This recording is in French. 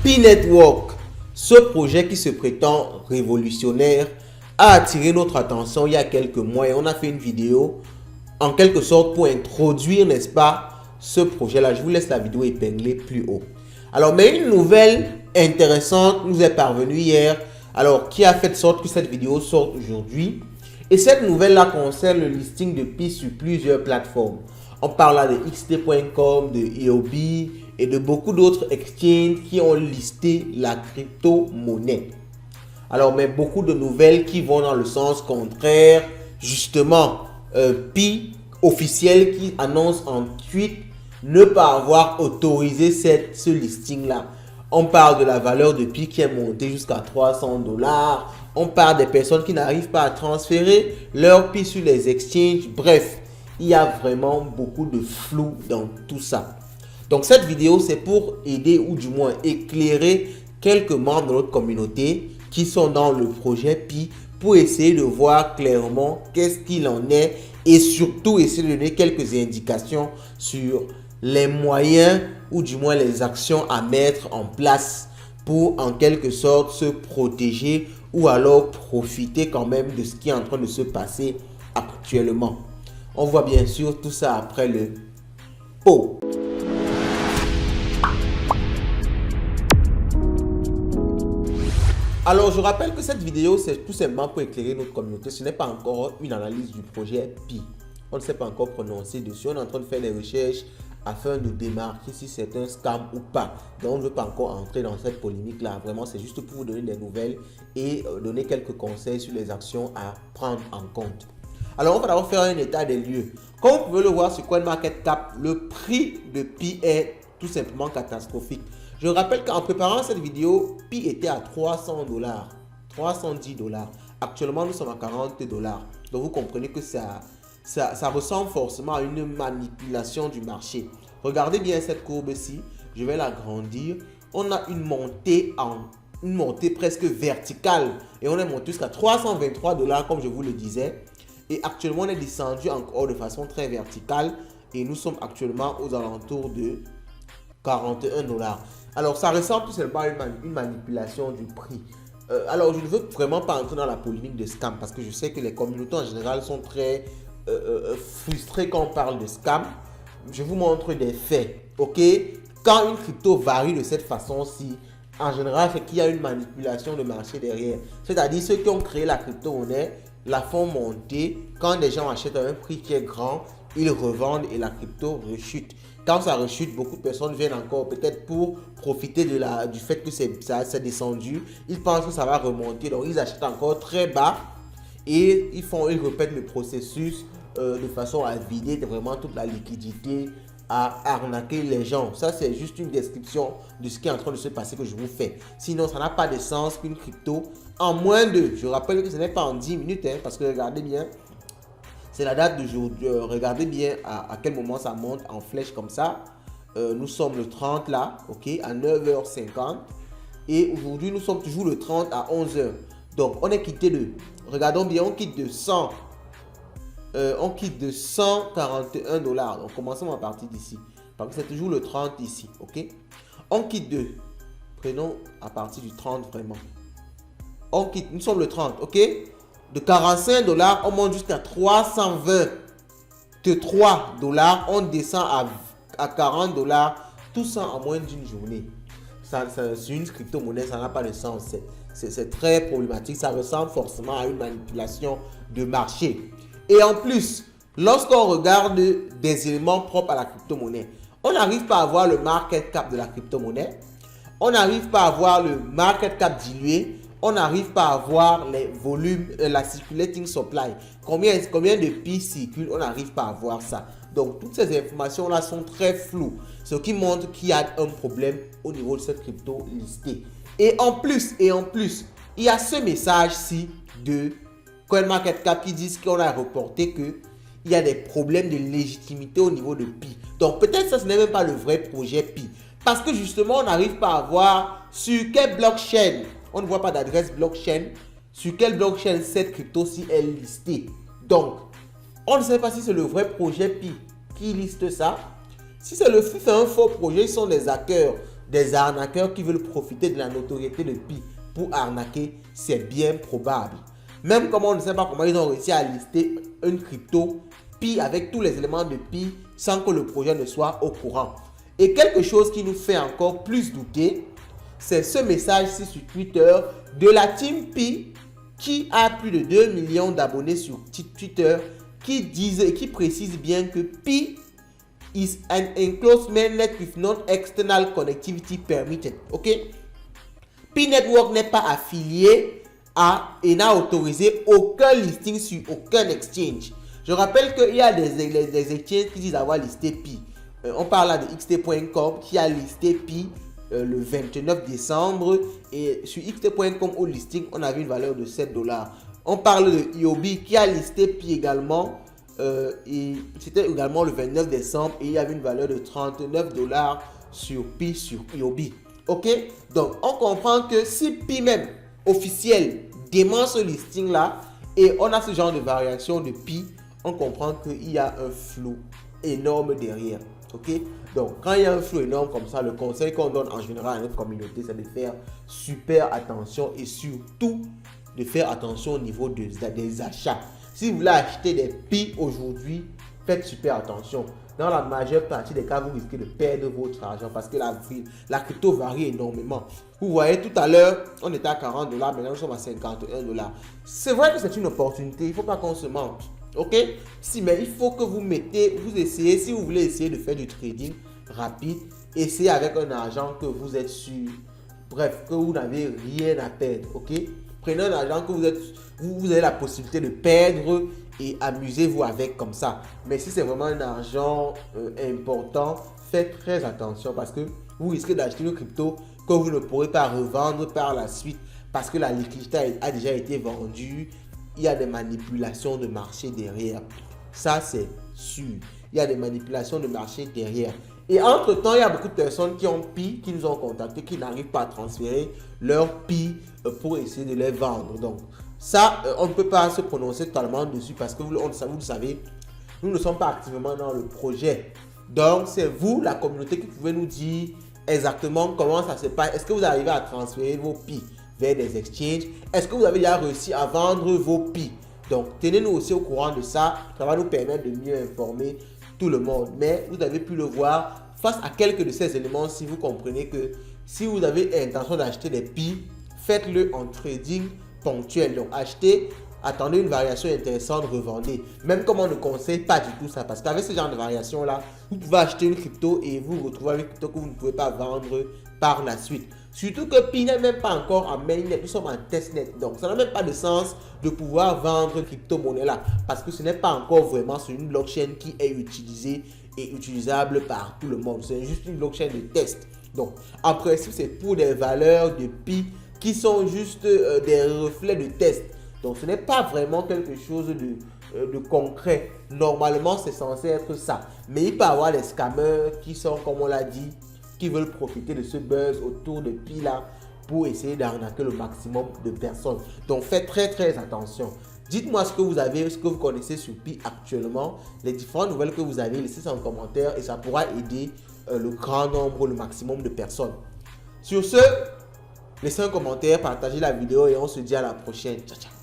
Pi Network, ce projet qui se prétend révolutionnaire, a attiré notre attention il y a quelques mois et on a fait une vidéo en quelque sorte pour introduire, n'est-ce pas, ce projet-là. Je vous laisse la vidéo épinglée plus haut. Alors, mais une nouvelle intéressante nous est parvenue hier, alors qui a fait de sorte que cette vidéo sorte aujourd'hui. Et cette nouvelle-là concerne le listing de Pi sur plusieurs plateformes. On parle là de xt.com, de EOB et de beaucoup d'autres exchanges qui ont listé la crypto-monnaie. Alors, mais beaucoup de nouvelles qui vont dans le sens contraire. Justement, Pi officiel qui annonce en tweet ne pas avoir autorisé ce listing-là. On parle de la valeur de Pi qui est montée jusqu'à 300 $. On parle des personnes qui n'arrivent pas à transférer leur Pi sur les exchanges. Bref, il y a vraiment beaucoup de flou dans tout ça. Donc cette vidéo, c'est pour aider ou du moins éclairer quelques membres de notre communauté qui sont dans le projet Pi pour essayer de voir clairement qu'est-ce qu'il en est et surtout essayer de donner quelques indications sur les moyens ou du moins les actions à mettre en place pour en quelque sorte se protéger ou alors profiter quand même de ce qui est en train de se passer actuellement. On voit bien sûr tout ça après le pot. Alors, je rappelle que cette vidéo, c'est tout simplement pour éclairer notre communauté. Ce n'est pas encore une analyse du projet Pi. On ne s'est pas encore prononcé dessus. On est en train de faire des recherches afin de démarquer si c'est un scam ou pas. Donc, on ne veut pas encore entrer dans cette polémique-là. Vraiment, c'est juste pour vous donner des nouvelles et donner quelques conseils sur les actions à prendre en compte. Alors, on va d'abord faire un état des lieux. Comme vous pouvez le voir sur CoinMarketCap, le prix de Pi est tout simplement catastrophique. Je rappelle qu'en préparant cette vidéo, Pi était à 300 $, 310 $. Actuellement, nous sommes à 40 $. Donc, vous comprenez que ça ressemble forcément à une manipulation du marché. Regardez bien cette courbe-ci. Je vais l'agrandir. On a une montée presque verticale. Et on est monté jusqu'à 323 $, comme je vous le disais. Et actuellement, on est descendu encore de façon très verticale. Et nous sommes actuellement aux alentours de 41 $. Alors, ça ressemble tout simplement à une manipulation du prix. Alors, je ne veux vraiment pas entrer dans la polémique de scam parce que je sais que les communautés en général sont très frustrées quand on parle de scam. Je vous montre des faits, ok? Quand une crypto varie de cette façon-ci, en général, c'est qu'il y a une manipulation de marché derrière. C'est-à-dire, ceux qui ont créé la crypto-monnaie la font monter. Quand les gens achètent à un prix qui est grand, ils revendent et la crypto rechute. Quand ça rechute, beaucoup de personnes viennent encore peut-être pour profiter du fait que c'est descendu. Ils pensent que ça va remonter, donc ils achètent encore très bas et ils répètent le processus de façon à vider vraiment toute la liquidité, à arnaquer les gens. Ça, c'est juste une description de ce qui est en train de se passer que je vous fais. Sinon, ça n'a pas de sens qu'une crypto, en moins de, je rappelle que ce n'est pas en 10 minutes, parce que regardez bien, c'est la date d'aujourd'hui. Regardez bien à quel moment ça monte en flèche comme ça. Nous sommes le 30 là, ok, à 9h50. Et aujourd'hui, nous sommes toujours le 30 à 11h. Donc, on est quitté de, regardons bien, on quitte de 141 $. Donc, commençons à partir d'ici. Parce que c'est toujours le 30 ici, ok. On quitte de, prenons à partir du 30 vraiment. On quitte, nous sommes le 30, ok. De 45 $, on monte jusqu'à 323 $. On descend à 40 $. Tout ça en moins d'une journée. Sur une crypto-monnaie, ça n'a pas de sens. C'est très problématique. Ça ressemble forcément à une manipulation de marché. Et en plus, lorsqu'on regarde des éléments propres à la crypto-monnaie, on n'arrive pas à voir le market cap de la crypto-monnaie. On n'arrive pas à voir le market cap dilué. On n'arrive pas à voir les volumes, la circulating supply. Combien de Pi circulent, on n'arrive pas à voir ça. Donc, toutes ces informations-là sont très floues. Ce qui montre qu'il y a un problème au niveau de cette crypto listée. Et en plus, il y a ce message-ci de CoinMarketCap qui dit qu'on a reporté qu'il y a des problèmes de légitimité au niveau de Pi. Donc, peut-être ça, ce n'est même pas le vrai projet Pi. Parce que justement, on n'arrive pas à voir sur quelle blockchain. On ne voit pas d'adresse blockchain. Sur quelle blockchain cette crypto-ci est listée. Donc, on ne sait pas si c'est le vrai projet Pi qui liste ça. Si c'est un faux projet, ils sont des hackers. des arnaqueurs qui veulent profiter de la notoriété de Pi pour arnaquer, c'est bien probable. Même comme on ne sait pas comment ils ont réussi à lister une crypto Pi avec tous les éléments de Pi sans que le projet ne soit au courant. Et quelque chose qui nous fait encore plus douter, c'est ce message-ci sur Twitter de la team Pi qui a plus de 2 millions d'abonnés sur Twitter qui précise bien que Pi is an enclosed mainnet with non-external connectivity permitted. Ok? Pi Network n'est pas affilié à et n'a autorisé aucun listing sur aucun exchange. Je rappelle qu'il y a des exchanges qui disent avoir listé Pi. On parle là de xt.com qui a listé Pi le 29 décembre et sur xt.com au listing, on avait une valeur de 7 $. On parle de Iobi qui a listé Pi également. Et c'était également le 29 décembre et il y avait une valeur de 39 $ sur Pi sur Iobi. Ok, donc on comprend que si Pi même officiel dément ce listing là et on a ce genre de variation de Pi, on comprend qu'il y a un flou énorme derrière. Ok, donc quand il y a un flou énorme comme ça, le conseil qu'on donne en général à notre communauté, c'est de faire super attention et surtout de faire attention au niveau des achats. Si vous voulez acheter des Pi aujourd'hui, faites super attention. Dans la majeure partie des cas, vous risquez de perdre votre argent parce que la crypto varie énormément. Vous voyez, tout à l'heure, on était à 40 $, maintenant nous sommes à 51 $. C'est vrai que c'est une opportunité, il ne faut pas qu'on se mente. Ok? Mais il faut que vous essayez, si vous voulez essayer de faire du trading rapide, essayez avec un argent que vous êtes sûr. Bref, que vous n'avez rien à perdre. Ok? Prenez un argent que vous avez la possibilité de perdre et amusez-vous avec comme ça. Mais si c'est vraiment un argent important, faites très attention parce que vous risquez d'acheter une crypto que vous ne pourrez pas revendre par la suite parce que la liquidité a déjà été vendue. Il y a des manipulations de marché derrière. Ça, c'est sûr. Il y a des manipulations de marché derrière. Et entre-temps, il y a beaucoup de personnes qui ont Pi, qui nous ont contactés, qui n'arrivent pas à transférer leur Pi pour essayer de les vendre. Donc, ça, on ne peut pas se prononcer totalement dessus parce que vous le savez, nous ne sommes pas activement dans le projet. Donc, c'est vous, la communauté, qui pouvez nous dire exactement comment ça se passe. Est-ce que vous arrivez à transférer vos Pi vers des exchanges? Est-ce que vous avez déjà réussi à vendre vos Pi? Donc, tenez-nous aussi au courant de ça. Ça va nous permettre de mieux informer tout le monde. Mais vous avez pu le voir face à quelques de ces éléments. Si vous comprenez que si vous avez l'intention d'acheter des Pi, faites-le en trading ponctuel. Donc, achetez, attendez une variation intéressante, revendez. Même comme on ne conseille pas du tout ça. Parce qu'avec ce genre de variation-là, vous pouvez acheter une crypto et vous retrouvez une crypto que vous ne pouvez pas vendre par la suite. Surtout que Pi n'est même pas encore en mainnet, nous sommes en testnet. Donc, ça n'a même pas de sens de pouvoir vendre une crypto-monnaie là. Parce que ce n'est pas encore vraiment sur une blockchain qui est utilisée et utilisable par tout le monde. C'est juste une blockchain de test. Donc, en principe, c'est pour des valeurs de Pi qui sont juste des reflets de test. Donc, ce n'est pas vraiment quelque chose de concret. Normalement, c'est censé être ça. Mais il peut y avoir des scammers qui sont, comme on l'a dit, qui veulent profiter de ce buzz autour de Pi là pour essayer d'arnaquer le maximum de personnes. Donc, faites très attention. Dites-moi ce que vous avez, ce que vous connaissez sur Pi actuellement, les différentes nouvelles que vous avez, laissez ça en commentaire et ça pourra aider le grand nombre, le maximum de personnes. Sur ce, laissez un commentaire, partagez la vidéo et on se dit à la prochaine. Ciao, ciao.